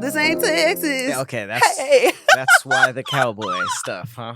This ain't Texas. Yeah, okay, that's why the cowboy stuff, huh?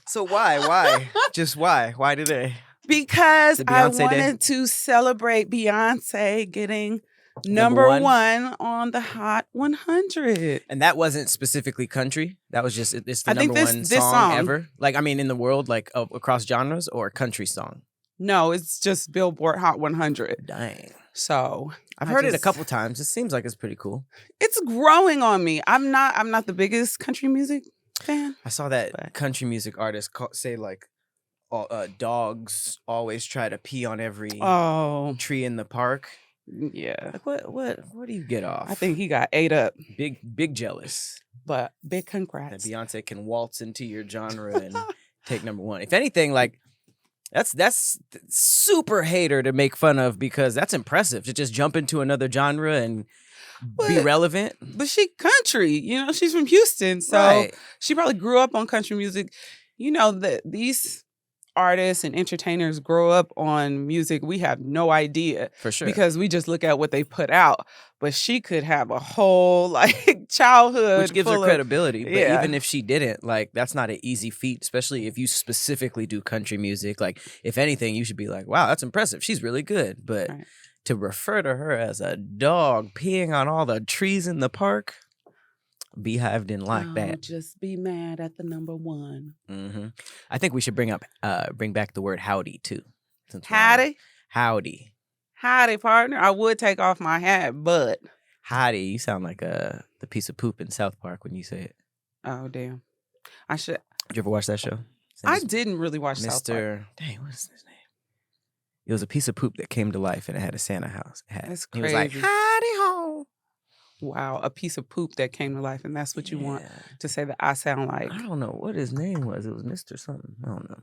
So why? Just why? Why today? Because Is it I Beyonce Day? wanted to celebrate Beyonce getting number one on the Hot 100. And that wasn't specifically country. That was just it's the I think number this- one this song song. ever. Like I mean, in the world, like across genres, or a country song. No, it's just Billboard Hot 100. Dang, So I've I heard it a just- couple times. It seems like it's pretty cool. It's growing on me. I'm not the biggest country music fan. I saw that But- country music artist say like, dogs always try to pee on every Oh, tree in the park. yeah. Like what do you get off? I think he got ate up, big jealous but big that congrats. Beyonce can waltz into your genre and take number one. If anything, like that's super hater to make fun of, because that's impressive to just jump into another genre and be But- relevant. But she country, she's from Houston, so Right. she probably grew up on country music. You know that these artists and entertainers grow up on music we have no idea For sure. because we just look at what they put out. But she could have a whole childhood, Which gives her full of- credibility. But Yeah. even if she didn't, like, that's not an easy feat, especially if you specifically do country music. Like, if anything, you should be like, wow, that's impressive. She's really good. But Right. to refer to her as a dog peeing on all the trees in the park, Beehive didn't like Don't that. just be mad at the number one. Hmm. I think we should bring back the word howdy too. since we're on- Howdy, Howdy. howdy, partner. I would take off my hat, but Howdy. You sound like the piece of poop in South Park when you say it. oh damn, I should. Did you ever watch that show? I didn't really watch South Park. Mr. Dang, what is his name? It was a piece of poop that came to life and it had a Santa house. That's He was like, crazy. howdy ho. Wow, a piece of poop that came to life, and that's what you want Yeah. to say that I sound like. I don't know what his name was. It was Mr. something. I don't know.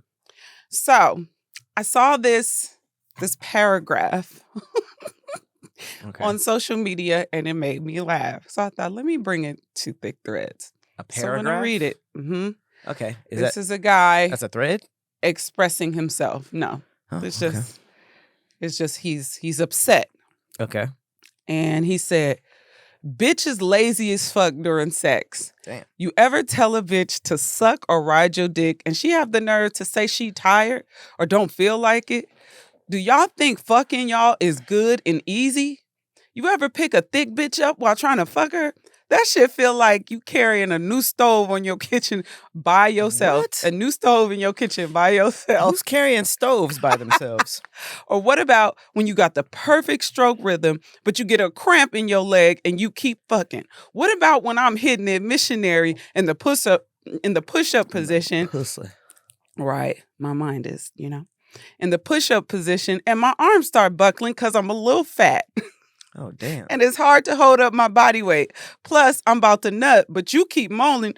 So, I saw this paragraph Okay. on social media, and it made me laugh. So I thought, let me bring it to Thick Threads. A So I'm paragraph? gonna read it. Okay. This is a guy That's a thread? expressing himself. No, Oh, it's okay. just he's upset, Okay. and he said, "Bitch is lazy as fuck during sex. Damn. You ever tell a bitch to suck or ride your dick and she have the nerve to say she tired or don't feel like it? Do y'all think fucking y'all is good and easy? You ever pick a thick bitch up while trying to fuck her? That shit feel like you carrying a new stove on your kitchen by yourself. What? A new stove in your kitchen by yourself. Who's carrying stoves by themselves? Or what about when you got the perfect stroke rhythm, but you get a cramp in your leg and you keep fucking? What about when I'm hitting it missionary in the push up position? Pussy. Right. My mind is, in the push up position, and my arms start buckling because I'm a little fat. Oh, damn. And it's hard to hold up my body weight. Plus, I'm about to nut, but you keep moaning,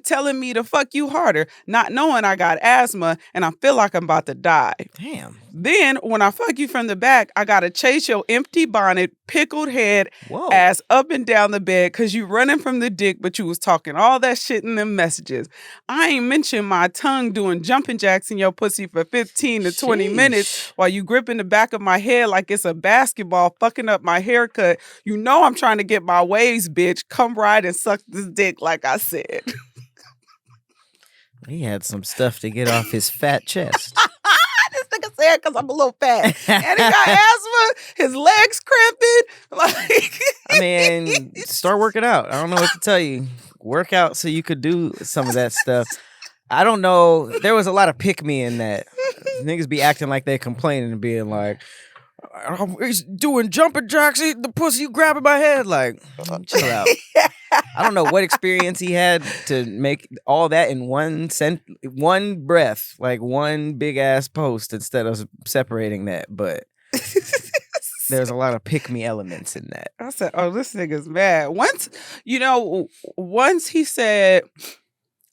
telling me to fuck you harder, not knowing I got asthma and I feel like I'm about to die. Damn. Then, when I fuck you from the back, I gotta chase your empty bonnet, pickled head, Whoa. ass up and down the bed because you running from the dick, but you was talking all that shit in them messages. I ain't mentioned my tongue doing jumping jacks in your pussy for 15 to 20 minutes Sheesh. while you gripping the back of my head like it's a basketball, fucking up my haircut. You know I'm trying to get my waves, bitch. Come ride and suck this dick like I said. He had some stuff to get off his fat chest. This nigga said because I'm a little fat. And he got asthma, his legs cramping. Like, I mean, start working out. I don't know what to tell you. Work out so you could do some of that stuff. I don't know. There was a lot of pick me in that. Niggas be acting like they complaining and being like, he's doing jumping jacks, eating the pussy, you grabbing my head. Like, chill out. I don't know what experience he had to make all that in one breath, like one big ass post instead of separating that. But there's a lot of pick me elements in that. I said, oh, this nigga's mad. Once he said,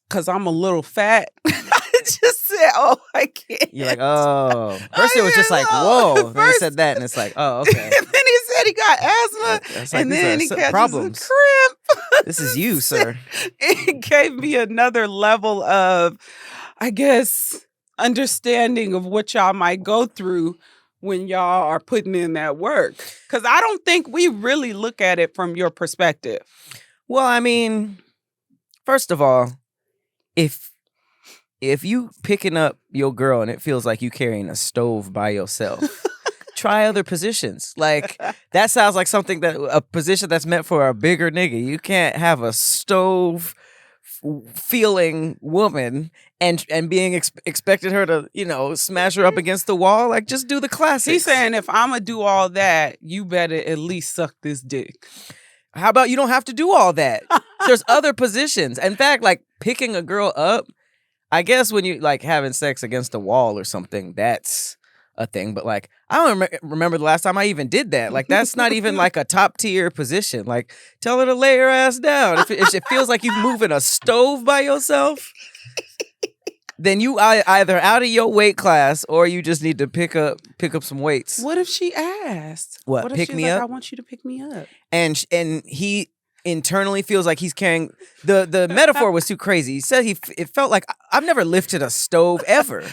because I'm a little fat, I just said, oh, I can't. You're like, oh. First it was just like, whoa. Then he First- said that, and it's like, oh, okay. And then he said he got asthma, It's like, and these then are he catches problems. a cramp. This is you, sir. It gave me another level of, I guess, understanding of what y'all might go through when y'all are putting in that work? Because I don't think we really look at it from your perspective. Well, I mean, first of all, if you picking up your girl and it feels like you carrying a stove by yourself, try other positions. Like, that sounds like something a position that's meant for a bigger nigga. You can't have a stove feeling woman and being expected her to, smash her up against the wall. Like, just do the classics. He's saying if I'm gonna do all that, you better at least suck this dick. How about you don't have to do all that? There's other positions. In fact, like picking a girl up, I guess when you like having sex against a wall or something, that's a thing. But like, I don't remember the last time I even did that. Like, that's not even like a top tier position. Like, tell her to lay her ass down. If it feels like you're moving a stove by yourself, then you either out of your weight class or you just need to pick up some weights. What if she asked? What if pick me up? I want you to pick me up. And he internally feels like he's carrying the metaphor was too crazy. He said it felt like I've never lifted a stove ever,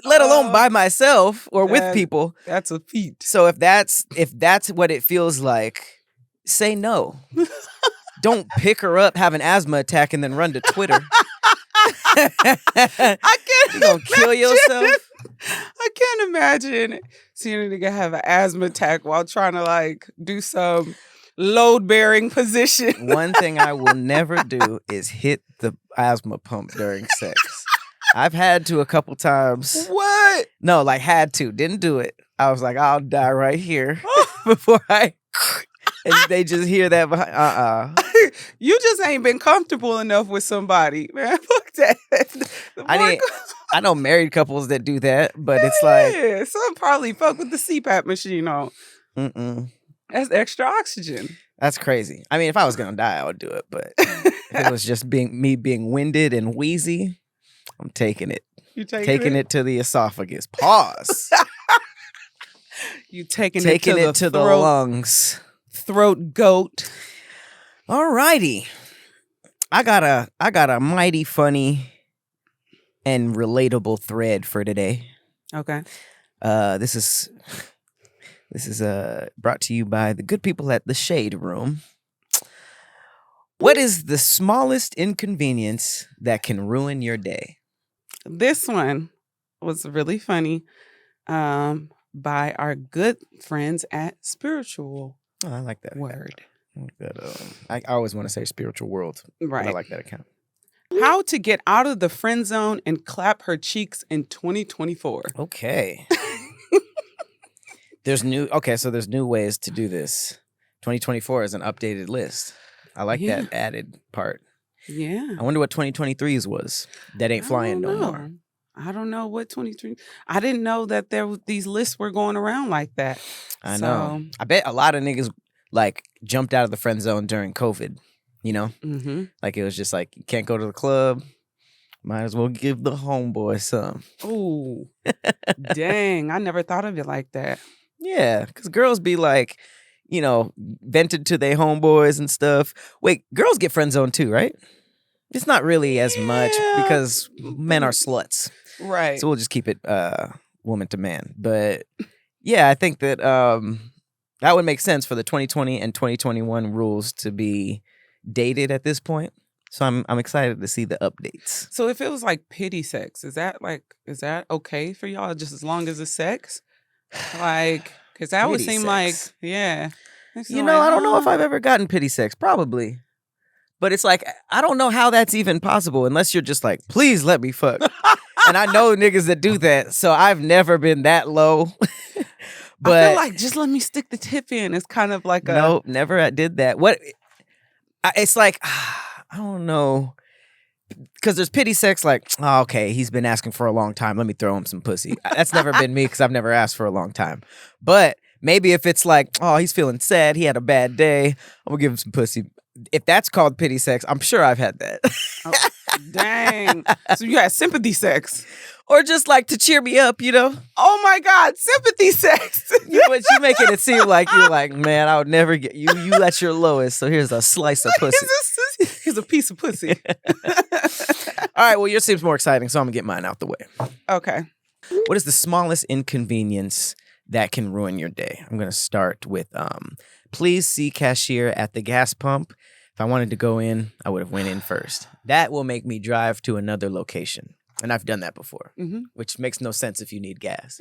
let alone by myself or with people. That's a feat. So if that's what it feels like, say no. Don't pick her up, have an asthma attack, and then run to Twitter. I can't. You gonna kill yourself? I can't imagine seeing a nigga have an asthma attack while trying to like do some load-bearing position. One thing I will never do is hit the asthma pump during sex. I've had to a couple times. What? No, like had to. Didn't do it. I was like, I'll die right here before I... And they just hear that behind. You just ain't been comfortable enough with somebody, man. Fuck that. I know married couples that do that, but it's like... Yeah, some probably fuck with the CPAP machine on. That's extra oxygen. That's crazy. I mean, if I was gonna die, I would do it. But if it was just me being winded and wheezy, I'm taking it. You taking it to the esophagus. Pause. You taking it to the the lungs. Throat goat. Alrighty. I got a mighty funny and relatable thread for today. Okay. This is brought to you by the good people at the Shade Room. What is the smallest inconvenience that can ruin your day? This one was really funny, by our good friends at Spiritual. Oh, I like that word. I always want to say Spiritual World. Right. But I like that account. How to get out of the friend zone and clap her cheeks in 2024. Okay. There's new ways to do this. 2024 is an updated list. I like that added part. Yeah. I wonder what 2023's was. That ain't flying no more. I don't know what 23. I didn't know that these lists were going around like that. I know. I bet a lot of niggas like jumped out of the friend zone during COVID. You know, like it was just like you can't go to the club. Might as well give the homeboy some. Ooh, dang! I never thought of it like that. Yeah, because girls be like, vented to their homeboys and stuff. Wait, girls get friend zoned too, right? It's not really as much because men are sluts. Right. So we'll just keep it woman to man. But yeah, I think that that would make sense for the 2020 and 2021 rules to be dated at this point. So I'm excited to see the updates. So if it was like pity sex, is that okay for y'all just as long as it's sex? Like, because that would seem like, yeah. I don't know if I've ever gotten pity sex. Probably. But it's like, I don't know how that's even possible unless you're just like, please let me fuck. And I know niggas that do that, so I've never been that low. But I feel like just let me stick the tip in. It's kind of like Nope, never did that. It's like, I don't know. Because there's pity sex like, oh, okay, he's been asking for a long time. Let me throw him some pussy. That's never been me because I've never asked for a long time. But maybe if it's like, oh, he's feeling sad. He had a bad day. I'm going to give him some pussy. If that's called pity sex, I'm sure I've had that. Oh, dang. So you had sympathy sex. Or just like to cheer me up, Oh my God, sympathy sex. But you making it seem like you're like, man, I would never get you. You at your lowest, so here's a slice of pussy. Here's a piece of pussy. All right, well, yours seems more exciting, so I'm going to get mine out the way. Okay. What is the smallest inconvenience that can ruin your day. I'm going to start with please see cashier at the gas pump. If I wanted to go in, I would have went in first. That will make me drive to another location. And I've done that before, which makes no sense if you need gas.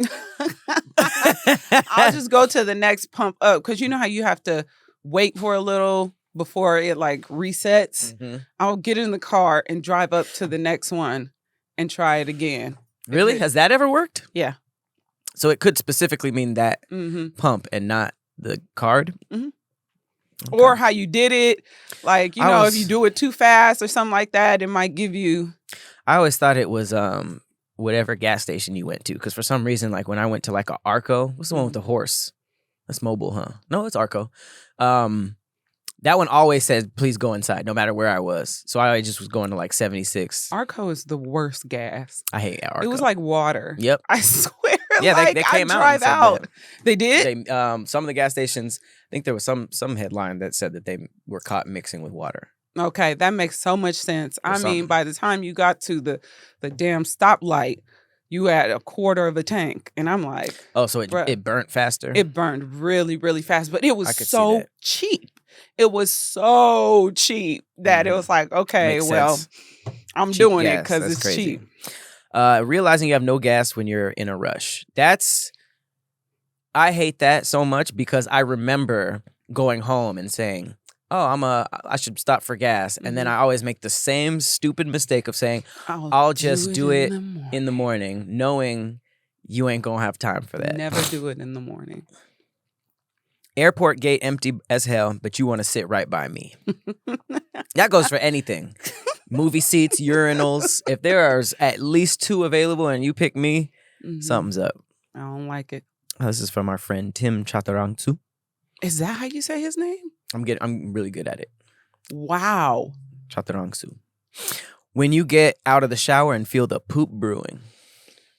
I'll just go to the next pump up because you know how you have to wait for a little before it like resets. I'll get in the car and drive up to the next one and try it again. Really? Has that ever worked? Yeah. So it could specifically mean that pump and not the card? Okay. Or how you did it. Like, you know, if you do it too fast or something like that, it might give you... I always thought it was whatever gas station you went to. Because for some reason, like when I went to like a Arco, what's the one with the horse? That's Mobile, huh? No, it's Arco. That one always said, please go inside, no matter where I was. So I just was going to like 76. Arco is the worst gas. I hate Arco. It was like water. Yep. I swear. Yeah, like, they came I out. Drive out. They did? Some of the gas stations, I think there was some headline that said that they were caught mixing with water. Okay, that makes so much sense. I mean, by the time you got to the damn stoplight, you had a quarter of a tank. And I'm like... Oh, so it burnt faster? It burned really, really fast. But it was so cheap. It was so cheap that it was like, okay, Makes well, sense. I'm Cheap doing gas, it because that's it's crazy. cheap. Realizing you have no gas when you're in a rush. I hate that so much because I remember going home and saying, oh, I should stop for gas. And then I always make the same stupid mistake of saying, I'll just do it in the morning, knowing you ain't gonna have time for that. Never do it in the morning. Airport gate empty as hell, but you want to sit right by me. That goes for anything. Movie seats, urinals. If there are at least 2 available and you pick me, something's up. I don't like it. This is from our friend Tim Chatarangsu. Is that how you say his name? I'm really good at it. Wow. Chatarangsu. When you get out of the shower and feel the poop brewing.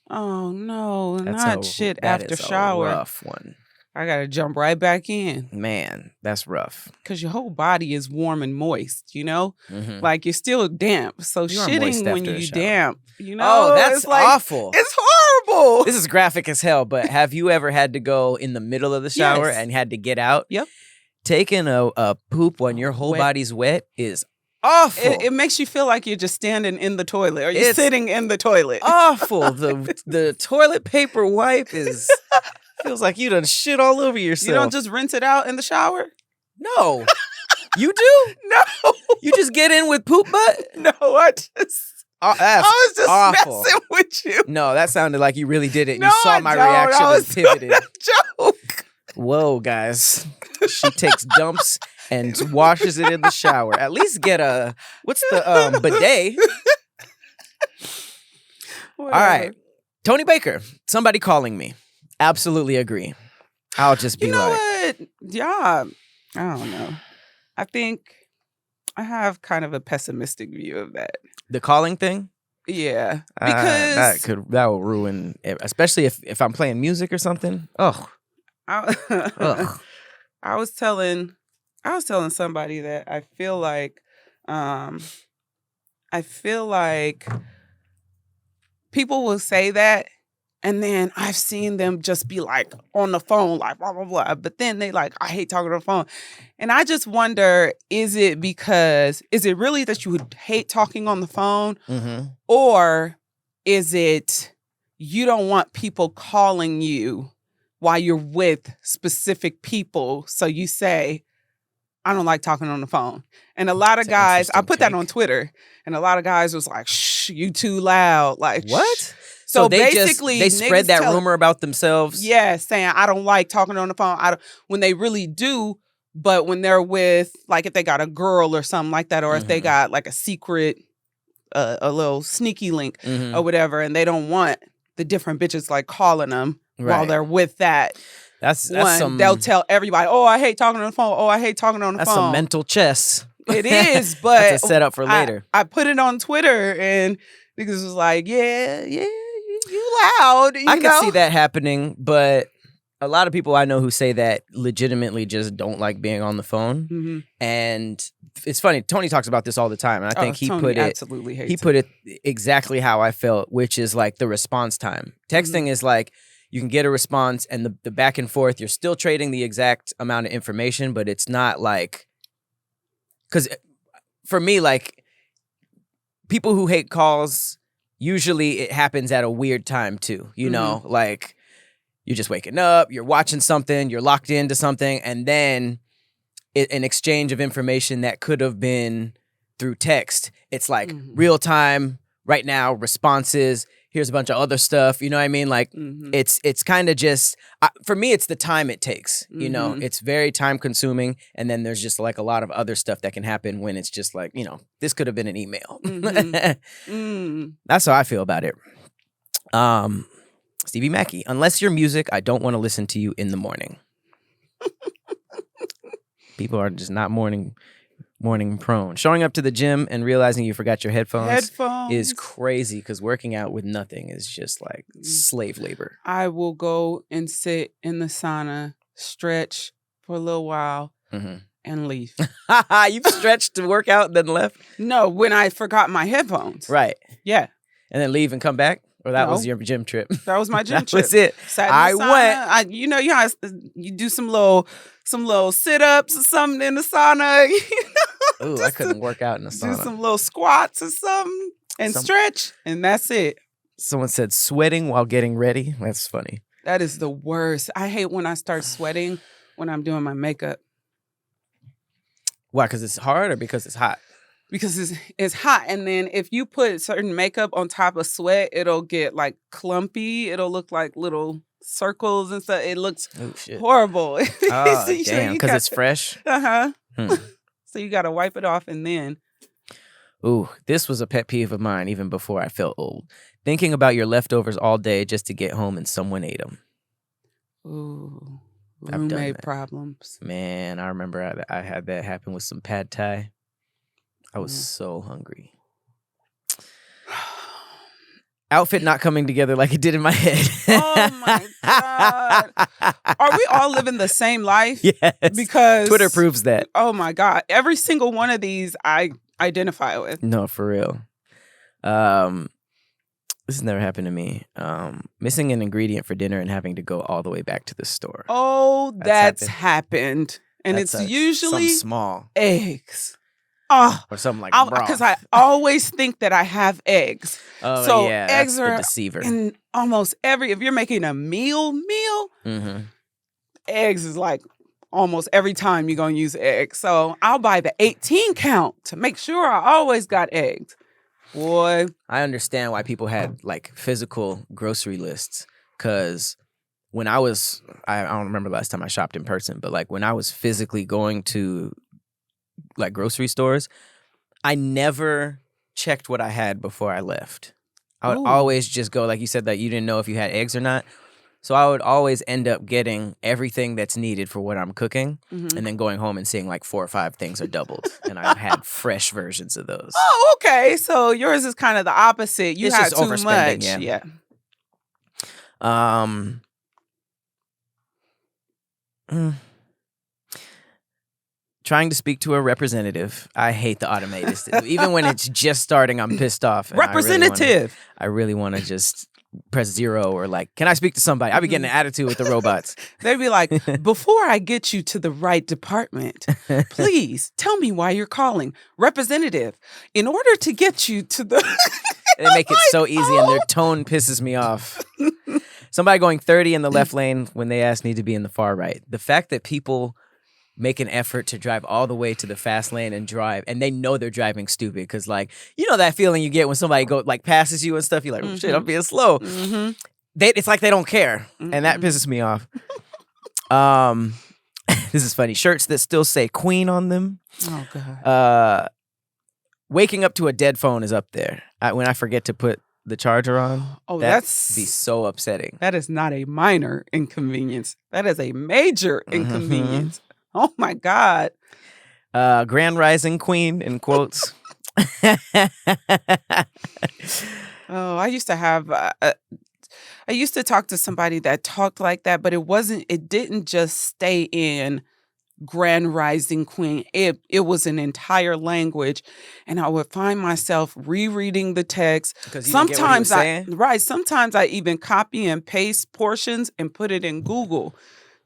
Oh no, not shit after shower. That's a rough one. I gotta jump right back in. Man, that's rough. Because your whole body is warm and moist, you know? Like you're still damp. So shitting when you damp, you know? Oh, that's like, awful. It's horrible. This is graphic as hell, but have you ever had to go in the middle of the shower Yes. and had to get out? Yep. Taking a poop when your whole body's wet is awful. It makes you feel like you're just standing in the toilet or you're sitting in the toilet. Awful. The toilet paper wipe feels like you done shit all over yourself. You don't just rinse it out in the shower? No. You do? No. You just get in with poop butt? No, I was just awful. messing with you. No, that sounded like you really did it. No, You saw my reaction and pivoted. A joke. Whoa, guys. She takes dumps and washes it in the shower. At least get what's the bidet? All right. Tony Baker, somebody calling me. Absolutely agree. I'll just be what? Yeah. I don't know. I think I have kind of a pessimistic view of that. The calling thing? Yeah. Because that will ruin it, especially if I'm playing music or something. Ugh. I was telling somebody that I feel like people will say that, and then I've seen them just be like on the phone, like blah blah blah. But then they like, I hate talking on the phone, and I just wonder: is it really that you would hate talking on the phone, or is it you don't want people calling you while you're with specific people? So you say, I don't like talking on the phone. And a lot of guys, I put that on Twitter, and a lot of guys was like, shh, you too loud. Like, what? Shh. So basically, they spread that rumor about themselves? Yeah, saying, I don't like talking on the phone. When they really do, but when they're with, like if they got a girl or something like that, or if they got like a secret, a little sneaky link or whatever, and they don't want the different bitches like calling them while they're with that. That's they'll tell everybody, oh, I hate talking on the phone. Oh, I hate talking on the phone. That's some mental chess. It is, but that's a setup for later. I put it on Twitter, and niggas was like, yeah, you loud. I can see that happening, but a lot of people I know who say that legitimately just don't like being on the phone. And it's funny, Tony talks about this all the time, and I think he put it exactly how I felt, which is like the response time. Texting is like, you can get a response, and the back and forth, you're still trading the exact amount of information, but it's not like, because for me, like, people who hate calls, usually it happens at a weird time too, you know, like you're just waking up, you're watching something, you're locked into something, and then an exchange of information that could have been through text. It's like real time, right now, responses. Here's a bunch of other stuff. You know what I mean? Like it's kind of just, for me, it's the time it takes. You know, it's very time consuming. And then there's just like a lot of other stuff that can happen when it's just like, you know, this could have been an email. That's how I feel about it. Stevie Mackey, unless you're music, I don't want to listen to you in the morning. People are just not morning prone. Showing up to the gym and realizing you forgot your headphones is crazy, because working out with nothing is just like slave labor. I will go and sit in the sauna, stretch for a little while, and leave. You've stretched to work out and then left? No, when I forgot my headphones. Right. Yeah. And then leave and come back? Or that was your gym trip? That was my gym that trip. Was it. I went. You do some little sit-ups or something in the sauna. You know? Ooh, I couldn't work out in the sauna. Do some little squats or something and stretch, and that's it. Someone said sweating while getting ready. That's funny. That is the worst. I hate when I start sweating when I'm doing my makeup. Why? Because it's hard or because it's hot? Because it's hot, and then if you put certain makeup on top of sweat, it'll get like clumpy. It'll look like little circles and stuff. It looks horrible. Oh, so damn, because it's fresh? So you got to wipe it off and then. Ooh, this was a pet peeve of mine even before I felt old. Thinking about your leftovers all day just to get home and someone ate them. Ooh, roommate problems. Man, I remember I had that happen with some pad thai. I was so hungry. Outfit not coming together like it did in my head. Oh my God. Are we all living the same life? Yes. Because Twitter proves that. Oh my God. Every single one of these I identify with. No, for real. This has never happened to me. Missing an ingredient for dinner and having to go all the way back to the store. Oh, that's happened. And it's usually small eggs. Oh, or something like broth. Because I always think that I have eggs. Oh, so yeah, eggs that's are the deceiver. In almost if you're making a meal, eggs is like almost every time you're going to use eggs. So I'll buy the 18 count to make sure I always got eggs. Boy. I understand why people had like physical grocery lists, because when I don't remember the last time I shopped in person, but like when I was physically going to like grocery stores, I never checked what I had before I left. I would always just go, like you said, that you didn't know if you had eggs or not. So I would always end up getting everything that's needed for what I'm cooking, and then going home and seeing like 4 or 5 things are doubled, and I had fresh versions of those. Oh, okay. So yours is kind of the opposite. You had just too overspending, much. Yeah. Trying to speak to a representative. I hate the automated stuff. Even when it's just starting, I'm pissed off. Representative. I really want to just press 0 or like, can I speak to somebody? I be getting an attitude with the robots. They'd be like, before I get you to the right department, please tell me why you're calling. Representative, in order to get you to the... They make it so easy, and their tone pisses me off. Somebody going 30 in the left lane when they need to be in the far right. The fact that people make an effort to drive all the way to the fast lane and drive, and they know they're driving stupid, because like, you know that feeling you get when somebody passes you and stuff, you're like, oh shit, I'm being slow. It's like they don't care, and that pisses me off. This is funny. Shirts that still say Queen on them. Oh God. Waking up to a dead phone is up there. When I forget to put the charger on, that's be so upsetting. That is not a minor inconvenience. That is a major inconvenience. Oh my God. Grand Rising Queen in quotes. Oh, I used to have, I used to talk to somebody that talked like that, but it didn't just stay in Grand Rising Queen. It was an entire language, and I would find myself rereading the text. Because you didn't get what he was saying? Sometimes I even copy and paste portions and put it in Google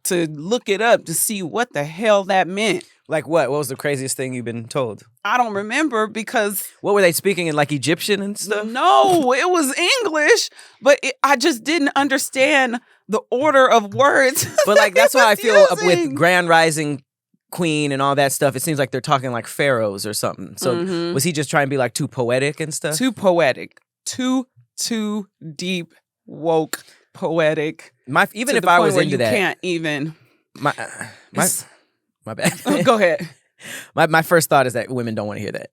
to look it up to see what the hell that meant. Like what? What was the craziest thing you've been told? I don't remember because... What were they speaking in, like Egyptian and stuff? No, it was English, but I just didn't understand the order of words. But like that's why I feel using. with Grand Rising Queen and all that stuff, it seems like they're talking like pharaohs or something. So was he just trying to be like too poetic and stuff? Too poetic. Too deep, woke, poetic. Even if I was into that. You can't even... My bad. Go ahead. My first thought is that women don't want to hear that.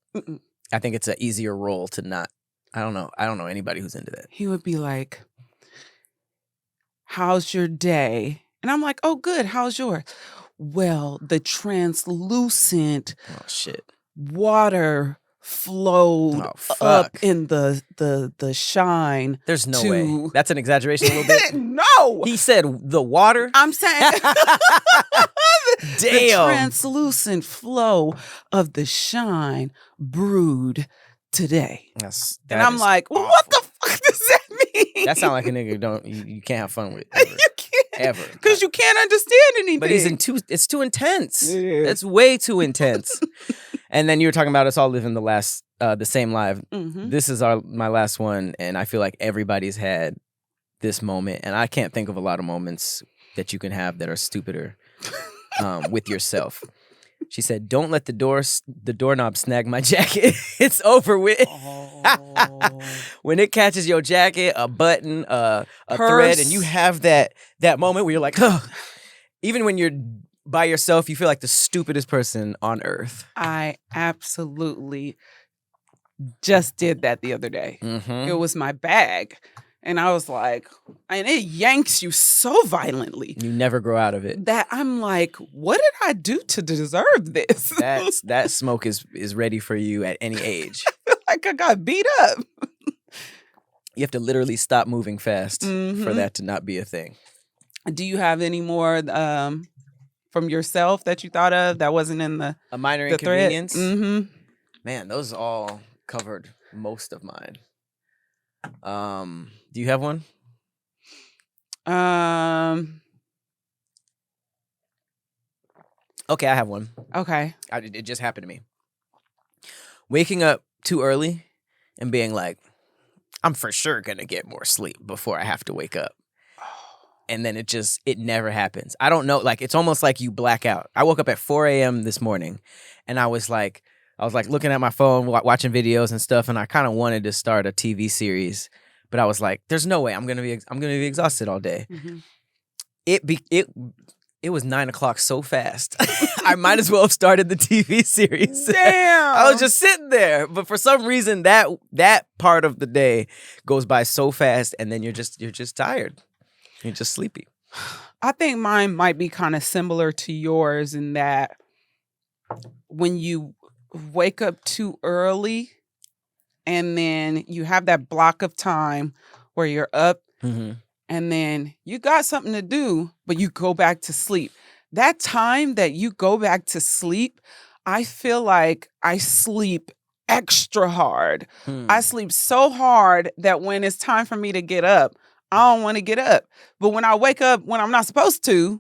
I think it's an easier role to not. I don't know anybody who's into that. He would be like, "How's your day?" And I'm like, "Oh, good. How's yours?" Well, the translucent water flowed up in the shine. There's no way. That's an exaggeration a little bit. No. He said the water? I'm saying Damn. The translucent flow of the shine brewed today. And I'm like, awful. What the fuck does that mean? That sounds like a nigga you can't have fun with. You can't. Ever. Because you can't understand anything. But it's too intense. It's way too intense. And then you were talking about us all living the same life. This is my last one, and I feel like everybody's had this moment, and I can't think of a lot of moments that you can have that are stupider with yourself. She said, "Don't let the doorknob snag my jacket. It's over with." Oh. When it catches your jacket, a button, a thread, and you have that moment where you're like, oh. Even when you're by yourself, you feel like the stupidest person on earth. I absolutely just did that the other day. It was my bag. And I was like, and it yanks you so violently. You never grow out of it. That I'm like, what did I do to deserve this? That smoke is ready for you at any age. I feel like I got beat up. You have to literally stop moving fast for that to not be a thing. Do you have any more from yourself that you thought of that wasn't in a minor inconvenience? Man, those all covered most of mine. Do you have one? Okay, I have one. Okay. It just happened to me. Waking up too early and being like, I'm for sure gonna get more sleep before I have to wake up. And then it never happens. I don't know, like it's almost like you black out. I woke up at 4 a.m. this morning and I was like looking at my phone, watching videos and stuff, and I kind of wanted to start a TV series. But I was like, "There's no way I'm gonna be exhausted all day." It was 9 o'clock so fast. I might as well have started the TV series. Damn, I was just sitting there, but for some reason that part of the day goes by so fast, and then you're just tired. You're just sleepy. I think mine might be kind of similar to yours in that when you wake up too early. And then you have that block of time where you're up and then you got something to do, but you go back to sleep. That time that you go back to sleep, I feel like I sleep extra hard. I sleep so hard that when it's time for me to get up, I don't want to get up. But when I wake up when I'm not supposed to,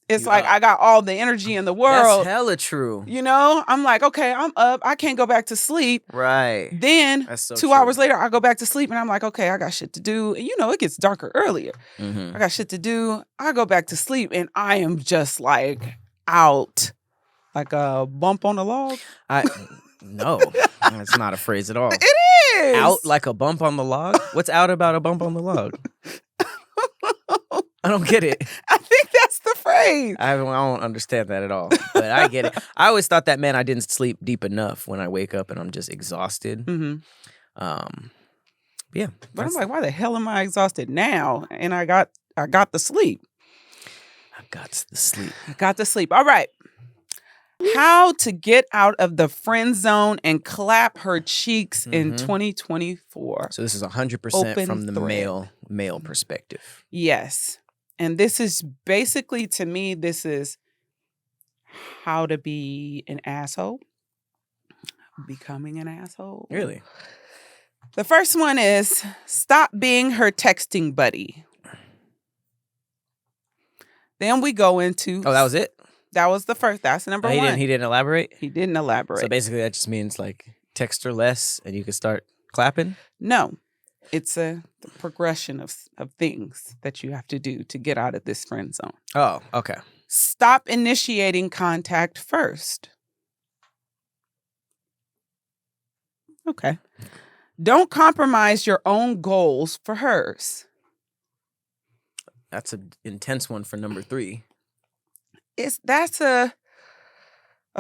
it's like I got all the energy in the world. That's hella true. You know, I'm like, okay, I'm up. I can't go back to sleep. Right. Then 2 hours later, I go back to sleep and I'm like, okay, I got shit to do. And you know, it gets darker earlier. I got shit to do. I go back to sleep and I am just like out, like a bump on the log. No, that's not a phrase at all. It is. Out like a bump on the log? What's out about a bump on the log? I don't get it. I think that's the phrase. I don't understand that at all, but I get it. I always thought that meant I didn't sleep deep enough when I wake up and I'm just exhausted. Yeah. But I'm like, why the hell am I exhausted now? And I got the sleep. I got the sleep. I got the sleep. All right. How to get out of the friend zone and clap her cheeks in 2024. So this is 100% from the male perspective. Yes. And this is basically, to me, this is how to be an asshole, becoming an asshole. Really? The first one is stop being her texting buddy. Then we go into... Oh, that was it? That was the first. That's number one. He didn't elaborate? He didn't elaborate. So basically that just means like text her less and you can start clapping? No. It's a progression of things that you have to do to get out of this friend zone. Oh, okay. Stop initiating contact first. Okay. Don't compromise your own goals for hers. That's an intense one for number 3. That's a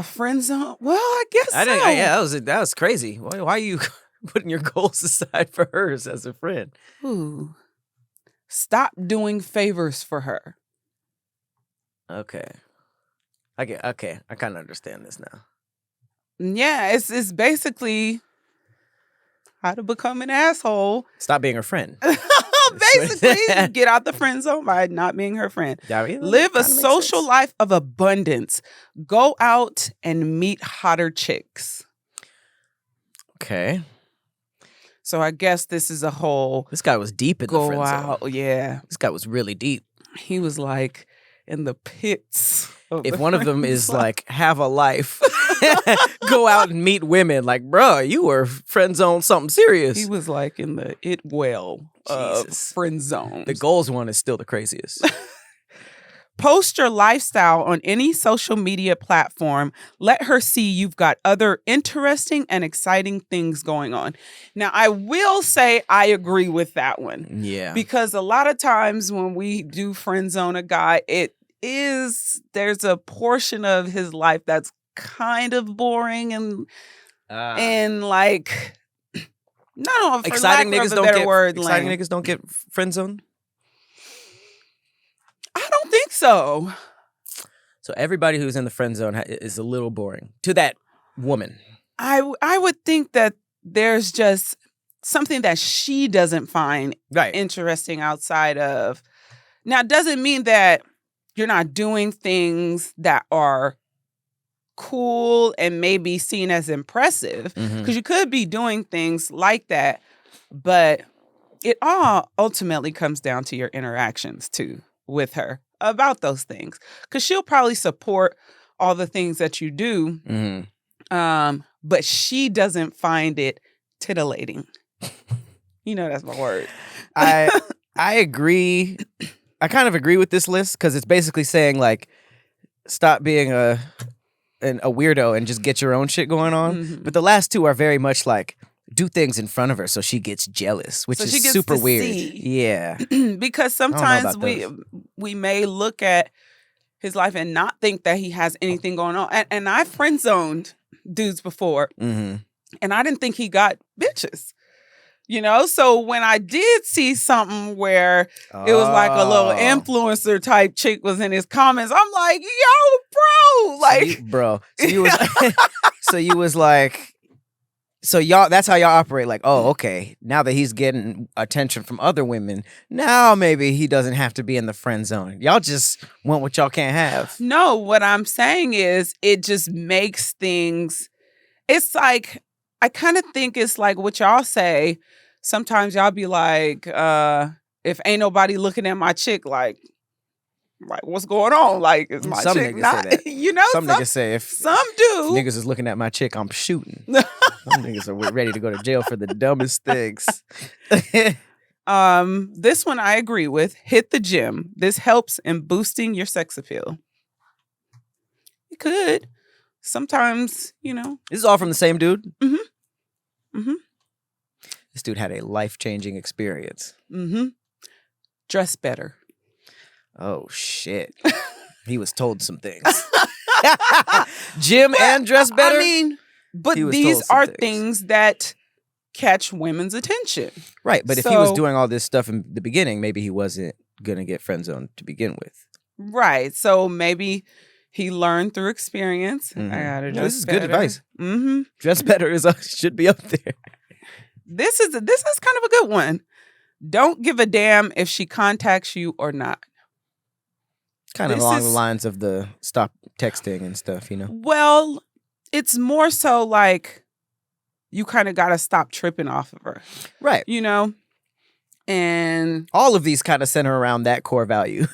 friend zone. Well, I guess so. Yeah, that was crazy. Why are you putting your goals aside for hers as a friend? Ooh. Stop doing favors for her. Okay. I kind of understand this now. Yeah, it's basically how to become an asshole. Stop being her friend. Basically, get out the friend zone by not being her friend. Live a social life of abundance. Go out and meet hotter chicks. Okay. So I guess this is a whole... This guy was deep in the friend zone. Out. Yeah. This guy was really deep. He was like in the pits. If one of them is like, have a life, go out and meet women, like, bro, you were friend zone something serious. He was like in the well of friend zone. The goals one is still the craziest. Post your lifestyle on any social media platform. Let her see you've got other interesting and exciting things going on. Now, I will say I agree with that one. Yeah. Because a lot of times when we do friend zone a guy, there's a portion of his life that's kind of boring and like, no, for exciting lack niggas of a don't better get word, exciting lame. niggas don't get friend zone. I don't think so. So everybody who's in the friend zone is a little boring to that woman. I would think that there's just something that she doesn't find interesting outside of. Now, it doesn't mean that you're not doing things that are cool and maybe seen as impressive, because you could be doing things like that, but it all ultimately comes down to your interactions too with her about those things, because she'll probably support all the things that you do, but she doesn't find it titillating. You know, that's my word. I agree. I kind of agree with this list because it's basically saying like, stop being a weirdo and just get your own shit going on. But the last two are very much like, do things in front of her so she gets jealous, which is super weird. Yeah. Because sometimes we may look at his life and not think that he has anything going on. And I friend zoned dudes before, and I didn't think he got bitches. You know, so when I did see something where it was like a little influencer type chick was in his comments, I'm like, yo, bro, like, So you was like, so y'all, that's how y'all operate. Like, oh, okay, now that he's getting attention from other women, now maybe he doesn't have to be in the friend zone. Y'all just want what y'all can't have. No, what I'm saying is it just makes things, it's like, I kind of think it's like what y'all say. Sometimes y'all be like, if ain't nobody looking at my chick, like what's going on? Like, is my some chick niggas not? say that. You know, some niggas say if some do. If niggas is looking at my chick, I'm shooting. Some niggas are ready to go to jail for the dumbest things. This one I agree with. Hit the gym. This helps in boosting your sex appeal. It could. Sometimes, you know. This is all from the same dude? Mm-hmm. This dude had a life-changing experience. Dress better. Oh, shit. He was told some things. Gym and dress better? I mean, but these are things that catch women's attention. Right, but if he was doing all this stuff in the beginning, maybe he wasn't going to get friend zoned to begin with. Right, so maybe he learned through experience. I gotta dress this is better. good advice. Dress better should be up there. This is kind of a good one. Don't give a damn if she contacts you or not. Kind of along the lines of the stop texting and stuff, you know? Well, it's more so like you kind of got to stop tripping off of her. Right. You know? And all of these kind of center around that core value.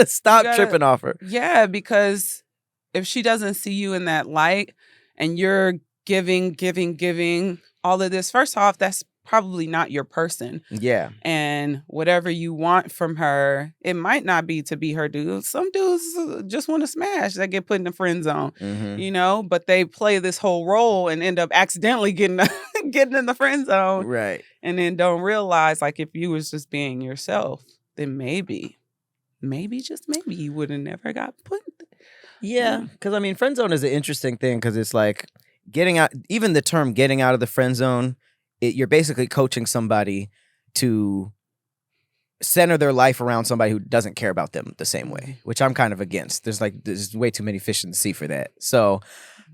Stop tripping off her. Yeah, because if she doesn't see you in that light and you're giving all of this, first off, that's probably not your person. Yeah. And whatever you want from her, it might not be to be her dude. Some dudes just want to smash. They get put in the friend zone, you know, but they play this whole role and end up accidentally getting in the friend zone. Right. And then don't realize, like, if you was just being yourself, then maybe just maybe you would have never got put. Yeah. Because, I mean, friend zone is an interesting thing because it's like getting out, even the term getting out of the friend zone, you're basically coaching somebody to center their life around somebody who doesn't care about them the same way, which I'm kind of against. There's way too many fish in the sea for that. So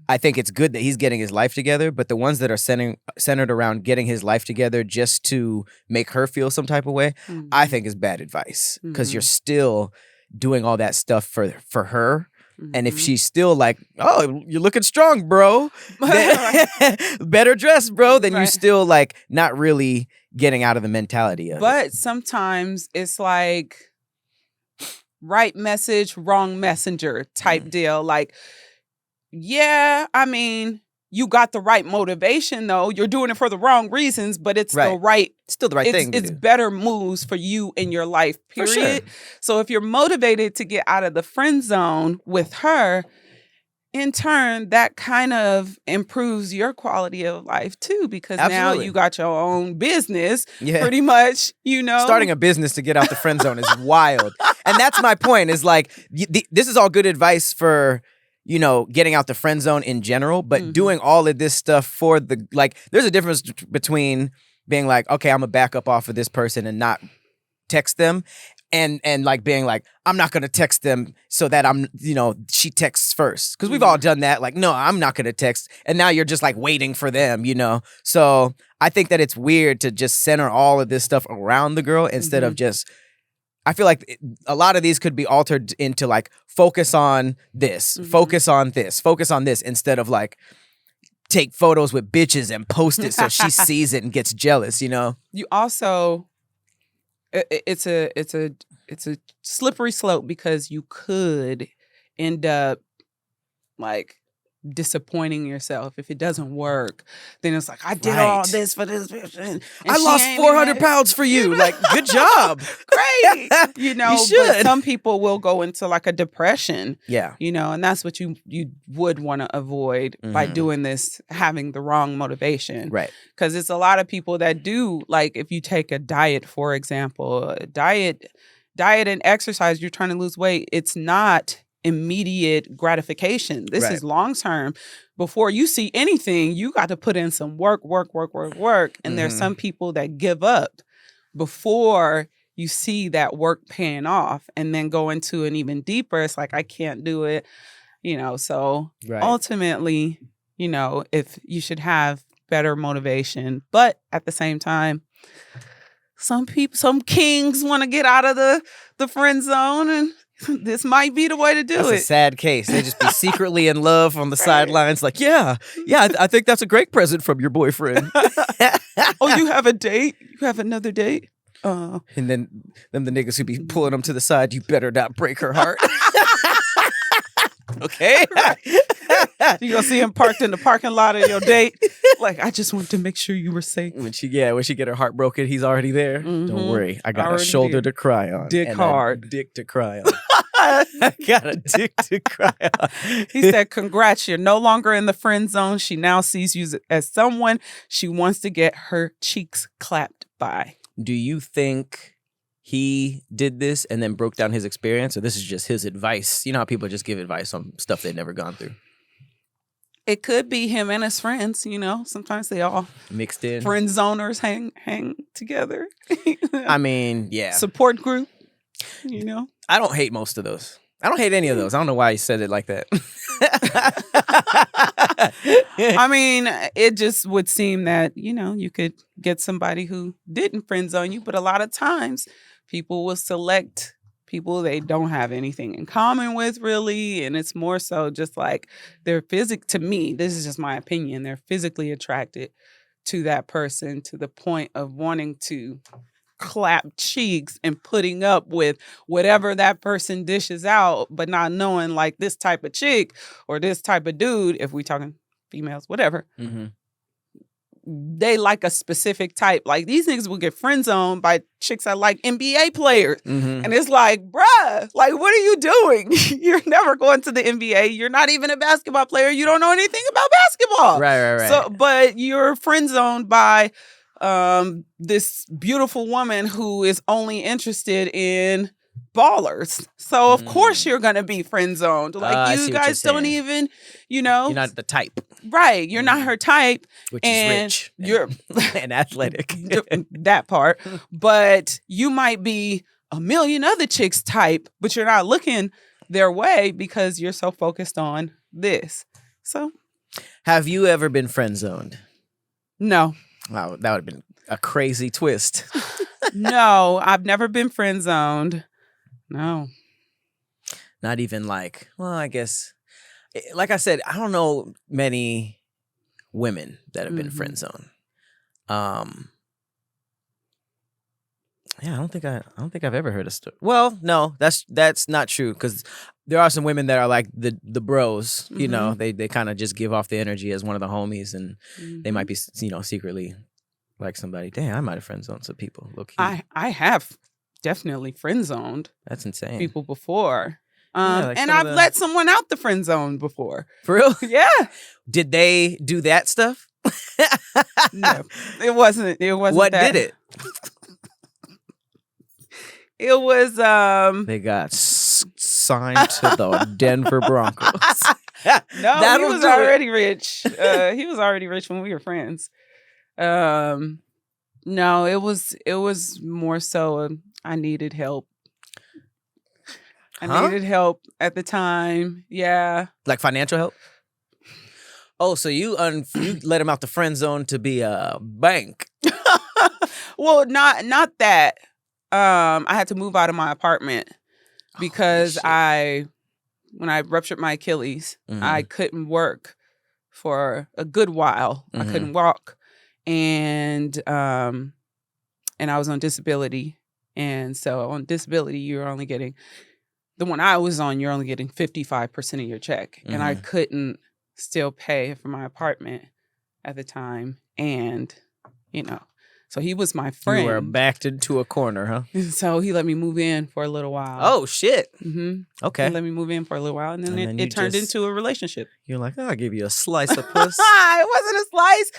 I think it's good that he's getting his life together, but the ones that are centered around getting his life together just to make her feel some type of way, I think is bad advice because you're still doing all that stuff for her. And if she's still like, oh, you're looking strong, bro. Better dressed, bro. Then you're still like not really getting out of the mentality of it. But sometimes it's like right message, wrong messenger type deal. Like, yeah, I mean, you got the right motivation though. You're doing it for the wrong reasons, but it's the right, still the right thing. It's better moves for you in your life, period. Sure. So if you're motivated to get out of the friend zone with her, in turn, that kind of improves your quality of life too, because now you got your own business, pretty much, you know. Starting a business to get out the friend zone is wild. And that's my point, is like, this is all good advice for, you know, getting out the friend zone in general, but doing all of this stuff for the, like, there's a difference between being like, okay, I'm gonna back up off of this person and not text them, and like being like, I'm not gonna text them so that I'm, you know, she texts first. Because we've all done that. Like, no, I'm not gonna text. And now you're just like waiting for them, you know? So I think that it's weird to just center all of this stuff around the girl instead of just, I feel like a lot of these could be altered into like, focus on this, focus on this, focus on this, instead of like, take photos with bitches and post it so she sees it and gets jealous, you know? You also, it's a slippery slope because you could end up like disappointing yourself if it doesn't work. Then it's like, I did all this for this person. I lost 400 pounds for you. Like, good job. Great. You know, you should. But some people will go into like a depression. Yeah. You know, and that's what you would want to avoid by doing this, having the wrong motivation. Right. Because it's a lot of people that do, like, if you take a diet, for example, diet and exercise, you're trying to lose weight. It's not immediate gratification. This is long term. Before you see anything, you got to put in some work. And there's some people that give up before you see that work paying off, and then go into an even deeper. It's like, I can't do it, you know. So ultimately, you know, if you should have better motivation, but at the same time, some kings want to get out of the friend zone, and this might be the way to do it. That's a sad case. They just be secretly in love on the sidelines, like, yeah, I think that's a great present from your boyfriend. Oh, you have a date? You have another date? And then the niggas who be pulling them to the side, you better not break her heart. Okay? You gonna see him parked in the parking lot of your date. Like, I just want to make sure you were safe. When she get her heart broken, he's already there. Don't worry. I got a shoulder to cry on. Dick and hard. A dick to cry on. I got a dick to cry on. He said, congrats, you're no longer in the friend zone. She now sees you as someone she wants to get her cheeks clapped by. Do you think he did this and then broke down his experience, or this is just his advice? You know how people just give advice on stuff they've never gone through. It could be him and his friends, you know. Sometimes they all mixed in. Friend zoners hang together. I mean, yeah. Support group, you know. I don't hate most of those. I don't hate any of those. I don't know why he said it like that. I mean, it just would seem that, you know, you could get somebody who didn't friend zone you, but a lot of times people will select people they don't have anything in common with, really. And it's more so just like to me, this is just my opinion, they're physically attracted to that person to the point of wanting to clap cheeks and putting up with whatever that person dishes out, but not knowing like this type of chick or this type of dude, if we talking females, whatever, they like a specific type. Like these niggas will get friend zoned by chicks that like NBA players. And it's like, bruh, like what are you doing? You're never going to the NBA. You're not even a basketball player. You don't know anything about basketball. Right. So, but you're friend zoned by this beautiful woman who is only interested in ballers. So of course you're gonna be friend zoned. Like you guys don't even, you're not the type. Right. You're not her type. Which and is rich. You're and athletic. That part. But you might be a million other chicks type, but you're not looking their way because you're so focused on this. So have you ever been friend zoned? No. Wow, that would have been a crazy twist. No, I've never been friend zoned. No. Not even like, well, I guess, like I said, I don't know many women that have been friend zoned. Yeah, I don't think I've ever heard a story. Well, no, that's not true because there are some women that are like the bros. You know, they kind of just give off the energy as one of the homies, and they might be secretly like somebody. Damn, I might have friend zoned some people. Look, I have definitely friend zoned. That's insane. People before. Like and I've let someone out the friend zone before. For real? Yeah. Did they do that stuff? No, it wasn't. What did it? It was they got signed to the Denver Broncos. No, he was already rich. He was already rich when we were friends. No, it was more so I needed help. I needed help at the time. Yeah. Like financial help? Oh, so you let him out the friend zone to be a bank. Well, not that. I had to move out of my apartment because when I ruptured my Achilles, I couldn't work for a good while. I couldn't walk. And I was on disability. And so on disability, you're only getting, the one I was on, you're only getting 55% of your check. And I couldn't still pay for my apartment at the time. And, so he was my friend. You were backed into a corner, huh? And so he let me move in for a little while. Oh, shit. Okay. He let me move in for a little while. And then it turned into a relationship. You're like, I'll give you a slice of puss. It wasn't a slice.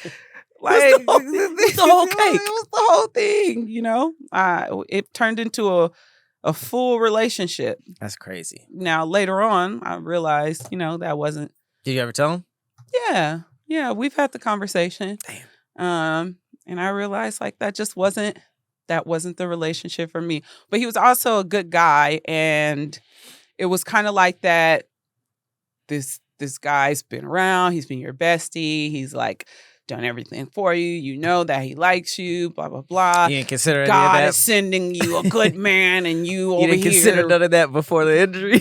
Like, it was the whole cake. It was the whole thing, It turned into a full relationship. That's crazy. Now, later on, I realized, that wasn't. Did you ever tell him? Yeah, we've had the conversation. Damn. And I realized like that wasn't the relationship for me. But he was also a good guy, and it was kind of like that. This guy's been around. He's been your bestie. He's like done everything for you. You know that he likes you. Blah blah blah. You didn't consider God any of that? is sending you a good man, and you didn't consider none of that before the injury.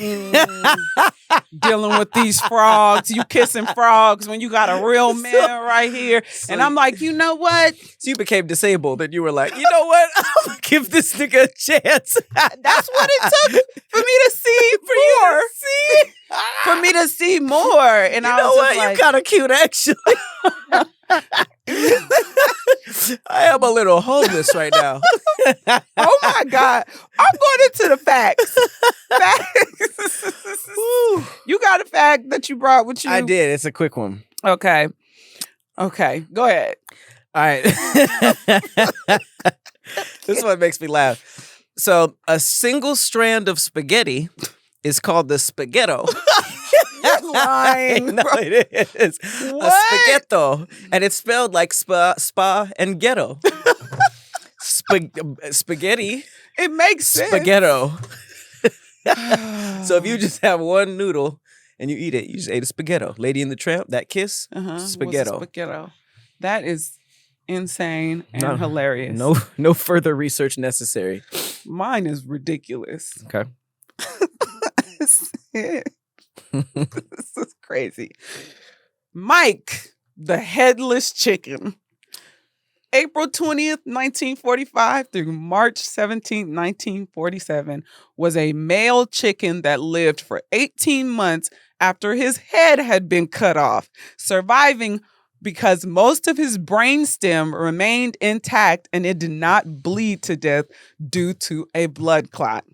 Dealing with these frogs, you kissing frogs when you got a real man right here. And I'm like, you know what? So you became disabled, and you were like, you know what? I'm gonna give this nigga a chance. That's what it took for me to see more. For me to see more. And I was just like, you kind of cute, actually. I am a little homeless right now. Oh my God. I'm going into the facts. You got a fact that you brought with you? I did. It's a quick one. Okay. Go ahead. All right. This one makes me laugh. So a single strand of spaghetti is called the spaghetto. Lying. No, it is. What? A spaghetto. And it's spelled like spa and ghetto. Spaghetti. It makes sense. Spaghetto. So if you just have one noodle and you eat it, you just ate a spaghetto. Lady in the Tramp, that kiss, spaghetto. Spaghetto. That is insane and hilarious. No further research necessary. Mine is ridiculous. Okay. This is crazy. Mike, the headless chicken. April 20th, 1945 through March 17th, 1947 was a male chicken that lived for 18 months after his head had been cut off, surviving because most of his brainstem remained intact and it did not bleed to death due to a blood clot.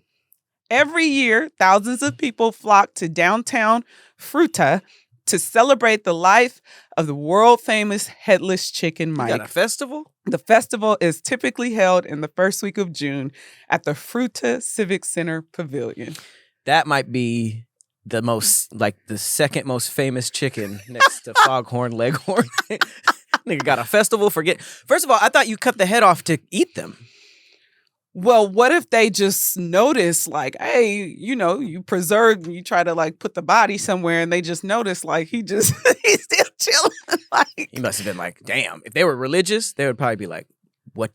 Every year, thousands of people flock to downtown Fruta to celebrate the life of the world-famous headless chicken Mike. You got a festival? The festival is typically held in the first week of June at the Fruta Civic Center Pavilion. That might be the most, like, the second most famous chicken next to Foghorn Leghorn. Nigga got a festival for First of all, I thought you cut the head off to eat them. Well, what if they just notice, like, hey, you know, you try to, like, put the body somewhere and they just notice, like, he's still chilling. Like, He must have been like, damn. If they were religious, they would probably be like, what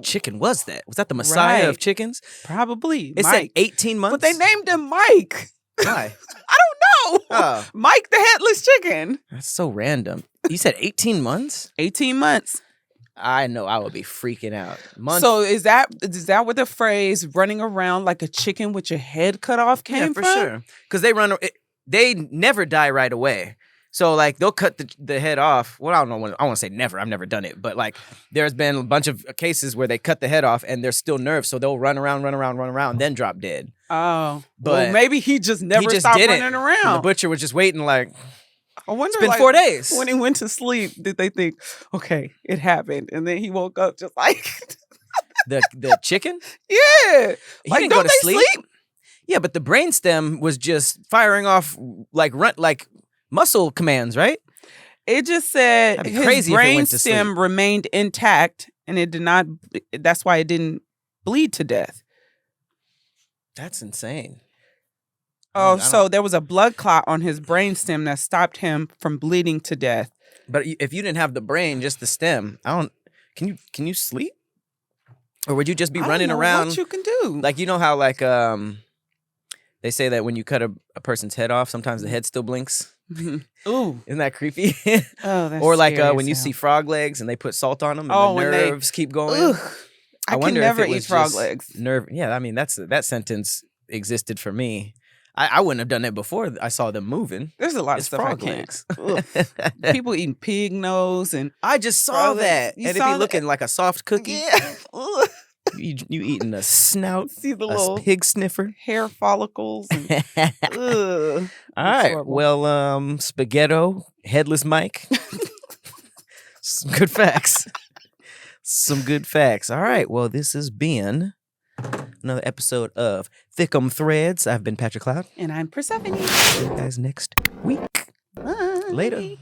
chicken was that? Was that the Messiah Right. of chickens? Probably. It Mike. said 18 months? But they named him Mike. Why? I don't know. Oh, Mike the headless chicken. that's so random. You said 18 months? 18 months. I know I would be freaking out. So is that where the phrase running around like a chicken with your head cut off came for from? sure. Because they never die right away. So, like, they'll cut the head off. Well, I don't know. I want to say never. I've never done it. But, like, there's been a bunch of cases where they cut the head off and there's still nerves. So they'll run around, then drop dead. Oh. But well, maybe he just never stopped didn't. running And the around. butcher was just waiting, like, I wonder, it's been like, 4 days. when he went to sleep, did they think, okay, it happened? And then he woke up just like... The chicken? Yeah. He Like, didn't don't go to they sleep. Yeah, but the brainstem was just firing off, like muscle commands, right? It just said That'd be his crazy if it went to sleep. brainstem remained intact and it did not, that's why it didn't bleed to death. That's insane. Oh, so there was a blood clot on his brainstem that stopped him from bleeding to death. But if you didn't have the brain, just the stem, can you sleep? Or would you just be running around? What you can do? Like, you know how, like, they say that when you cut a person's head off, sometimes the head still blinks. Ooh. Isn't that creepy? Oh, that's Or like scary as when you hell. see frog legs and they put salt on them and Oh, the when they- nerves keep going. Ugh. I can wonder if never it was eat frog just legs. Yeah, I mean, that sentence existed for me. I wouldn't have done it before I saw them moving. There's a lot of It's stuff I frog can't. legs. Ugh. People eating pig nose and I just saw Frog legs. that. You And it saw be that? looking like a soft cookie. yeah. Ugh. You eating a snout, See the a little pig sniffer. hair follicles. And, ugh. All It's right. horrible. Well, Spaghetto, Headless Mike. Some good facts. Some good facts. All right. Well, this has been another episode of Thickum Threads. I've been Patrick Cloud. And I'm Persephanie. See you guys next week. Bye. Later.